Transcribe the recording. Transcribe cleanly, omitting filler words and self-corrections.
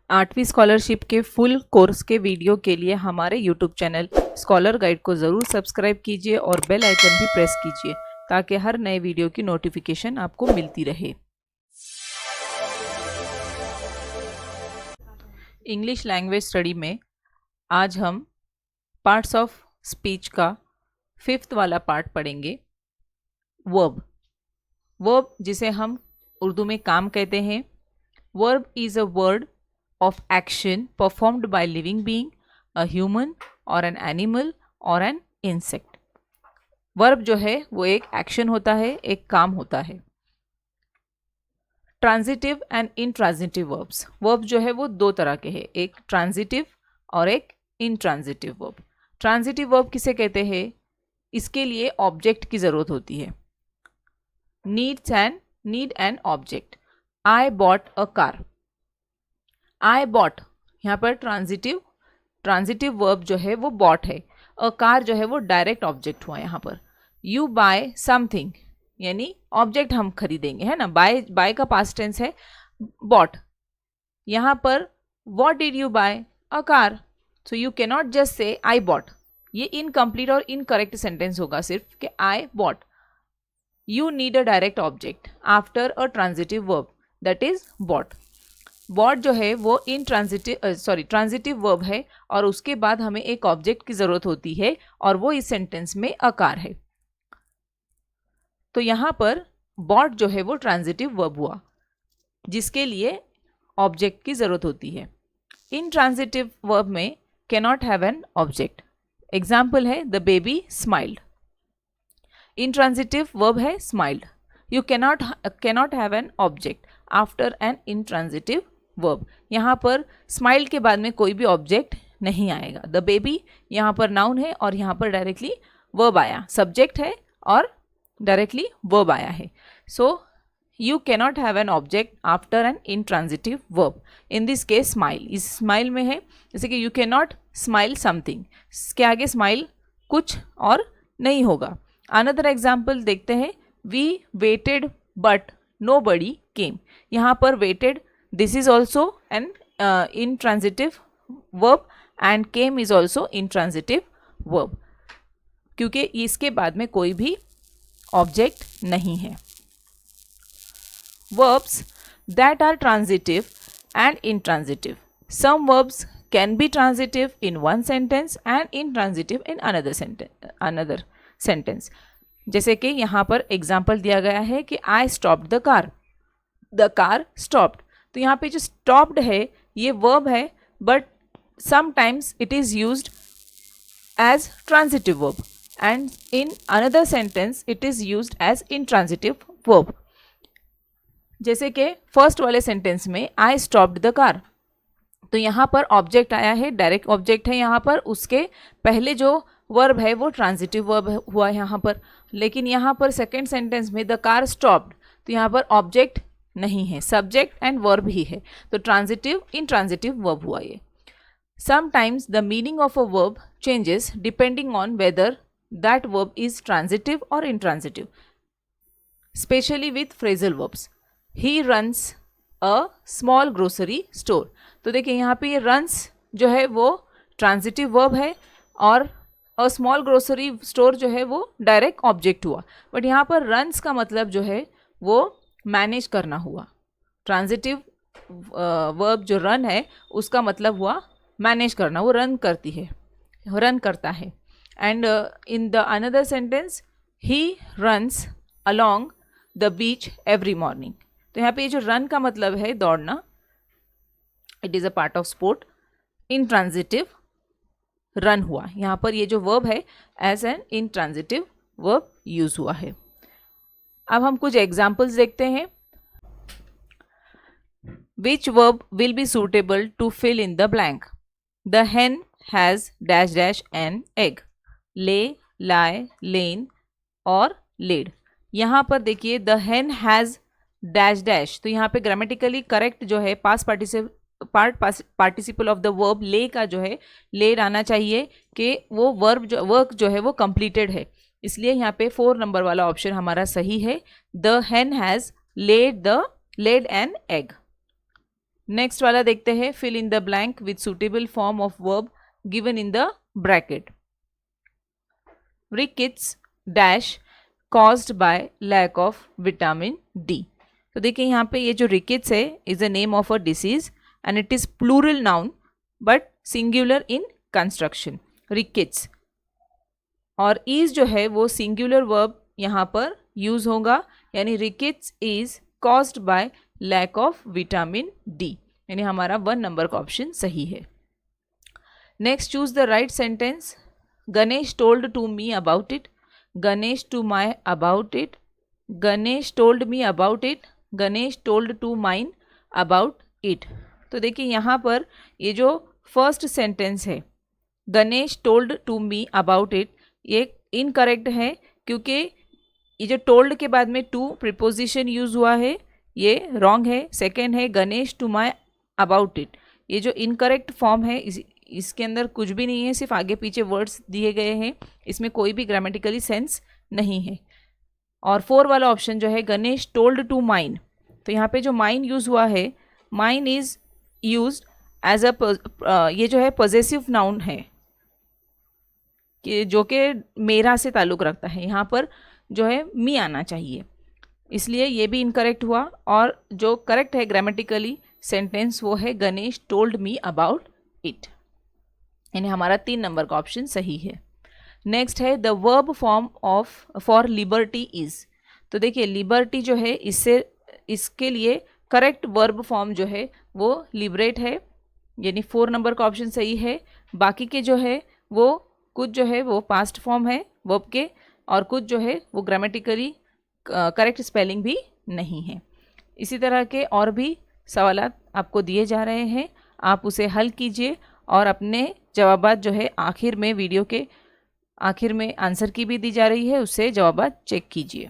8वीं स्कॉलरशिप के full course के वीडियो के लिए हमारे यूट्यूब चैनल स्कॉलर गाइड को ज़रूर सब्सक्राइब कीजिए और बेल आइकन भी प्रेस कीजिए ताकि हर नए वीडियो की नोटिफिकेशन आपको मिलती रहे। इंग्लिश लैंग्वेज स्टडी में आज हम पार्ट्स ऑफ स्पीच का 5th वाला पार्ट पढ़ेंगे। वर्ब जिसे हम उर्दू में काम कहते हैं। Verb is a word of action performed by living being, a human or an animal or an insect। Verb जो है वो एक एक्शन होता है, एक काम होता है। Transitive and intransitive verbs, verb जो है वो दो तरह के हैं, एक ट्रांजिटिव और एक इनट्रांजिटिव वर्ब। ट्रांजिटिव वर्ब किसे कहते हैं? इसके लिए ऑब्जेक्ट की ज़रूरत होती है। Need an object. I bought a car. I bought यहाँ पर ट्रांजिटिव वर्ब जो है वो बॉट है। अ कार जो है वो डायरेक्ट ऑब्जेक्ट हुआ यहाँ पर। यू बाय समथिंग यानी ऑब्जेक्ट हम खरीदेंगे, है ना। बाय का पास्ट टेंस है बॉट। यहाँ पर what did you buy? A car. So you can not just say I bought, ये इनकम्प्लीट और इनकरेक्ट सेंटेंस होगा सिर्फ कि I bought. You need a direct object after a transitive verb that is bought. Bought जो है वो transitive verb है और उसके बाद हमें एक ऑब्जेक्ट की ज़रूरत होती है और वो इस सेंटेंस में अ कार है। तो यहाँ पर बॉट जो है वो ट्रांजिटिव वर्ब हुआ जिसके लिए ऑब्जेक्ट की ज़रूरत होती है। इन ट्रांजिटिव वर्ब में can not have an object. Example है the baby smiled. Intransitive verb है smiled. You cannot have an object after an intransitive verb. यहाँ पर स्माइल के बाद में कोई भी ऑब्जेक्ट नहीं आएगा। द बेबी यहाँ पर नाउन है और यहाँ पर डायरेक्टली वर्ब आया, सब्जेक्ट है और डायरेक्टली वर्ब आया है। So you cannot have an object after an intransitive verb. In this case smile, इस स्माइल में है जैसे कि you can not smile something, इसके आगे स्माइल कुछ और नहीं होगा। अनदर एग्जाम्पल देखते हैं। We waited but nobody came. यहाँ पर waited this is also an intransitive verb and came is also intransitive verb क्योंकि इसके बाद में कोई भी ऑब्जेक्ट नहीं है। Verbs that are transitive and intransitive. Some verbs can be transitive in one sentence and intransitive in another sentence. जैसे कि यहाँ पर एग्जाम्पल दिया गया है कि I stopped the car, the car stopped. तो यहाँ पे जो स्टॉप्ड है ये वर्ब है but sometimes it is used as transitive verb and in another sentence it is used as intransitive verb. जैसे कि फर्स्ट वाले सेंटेंस में आई स्टॉप्ड द कार, तो यहाँ पर ऑब्जेक्ट आया है, डायरेक्ट ऑब्जेक्ट है यहाँ पर। उसके पहले जो वर्ब है वो ट्रांजिटिव वर्ब हुआ यहाँ पर। लेकिन यहाँ पर सेकेंड सेंटेंस में द कार स्टॉप्ड, तो यहाँ पर ऑब्जेक्ट नहीं है, सब्जेक्ट एंड वर्ब ही है। तो ट्रांजिटिव इनट्रांजिटिव वर्ब हुआ ये। Sometimes the meaning of a verb changes depending on whether that verb is transitive और intransitive, specially with phrasal verbs. He runs a small grocery store. तो देखिए यहाँ पे ये रन्स जो है वो ट्रांजिटिव वर्ब है और अ स्मॉल ग्रोसरी स्टोर जो है वो डायरेक्ट ऑब्जेक्ट हुआ। बट यहाँ पर रन्स का मतलब जो है वो मैनेज करना हुआ। ट्रांजिटिव वर्ब जो रन है उसका मतलब हुआ मैनेज करना, वो रन करती है, रन करता है। And in the another sentence he runs along the beach every morning. तो यहाँ पे ये जो रन का मतलब है दौड़ना, it is a part of sport. Intransitive run हुआ, यहाँ पर ये जो वर्ब है as an intransitive verb use हुआ है। अब हम कुछ एग्जाम्पल्स देखते हैं। Which verb will be suitable to fill in the blank? The hen has dash dash an egg. Lay, lie, lain और लेड। यहाँ पर देखिए the hen has dash dash, तो यहाँ पे ग्रामेटिकली करेक्ट जो है past participle of the verb ले का जो है लेड आना चाहिए कि वो वर्क जो है वो कंप्लीटेड है। इसलिए यहाँ पे 4 नंबर वाला ऑप्शन हमारा सही है। The hen has laid an egg. Next वाला देखते हैं, fill in the blank with suitable form of verb given in the bracket. Rickets dash caused by lack of vitamin D. तो देखिए यहाँ पे ये जो रिकेट्स है is a name of a disease and it is plural noun but singular in construction. Rickets और is जो है वो सिंगुलर वर्ब यहाँ पर यूज होगा, यानी rickets is caused by lack of vitamin D, यानी हमारा 1 नंबर का ऑप्शन सही है. Next choose the right sentence. Ganesh told to me about it. Ganesh to my about it. Ganesh told me about it. Ganesh told to mine about it. तो देखिए यहाँ पर ये जो फर्स्ट सेंटेंस है Ganesh told to me about it, ये इनकरेक्ट है क्योंकि ये जो टोल्ड के बाद में टू प्रीपोजिशन यूज हुआ है, ये रॉन्ग है. सेकेंड है Ganesh to my about it, ये जो इनकरेक्ट फॉर्म है इसके अंदर कुछ भी नहीं है, सिर्फ आगे पीछे वर्ड्स दिए गए हैं, इसमें कोई भी ग्रामेटिकली सेंस नहीं है. और 4 वाला ऑप्शन जो है गणेश टोल्ड टू माइन, तो यहाँ पे जो माइन यूज़ हुआ है, mine is use as a ये जो है पॉजेसिव नाउन है कि जो कि मेरा से ताल्लुक़ रखता है, यहाँ पर जो है मी आना चाहिए, इसलिए ये भी इनकरेक्ट हुआ. और जो करेक्ट है ग्रामेटिकली सेंटेंस वो है Ganesh told me about it, यानी हमारा 3 नंबर का ऑप्शन सही है. नेक्स्ट है the verb form of for liberty is. तो देखिए लिबर्टी जो है इसके लिए करेक्ट वर्ब फॉर्म जो है वो लिबरेट है, यानी 4 नंबर का ऑप्शन सही है. बाकी के जो है वो कुछ जो है वो पास्ट फॉर्म है वर्ब के, और कुछ जो है वो ग्रामेटिकली करेक्ट स्पेलिंग भी नहीं है. इसी तरह के और भी सवालात आपको दिए जा रहे हैं, आप उसे हल कीजिए और अपने जवाबात जो है आखिर में वीडियो के आखिर में आंसर की भी दी जा रही है, उससे जवाबात चेक कीजिए.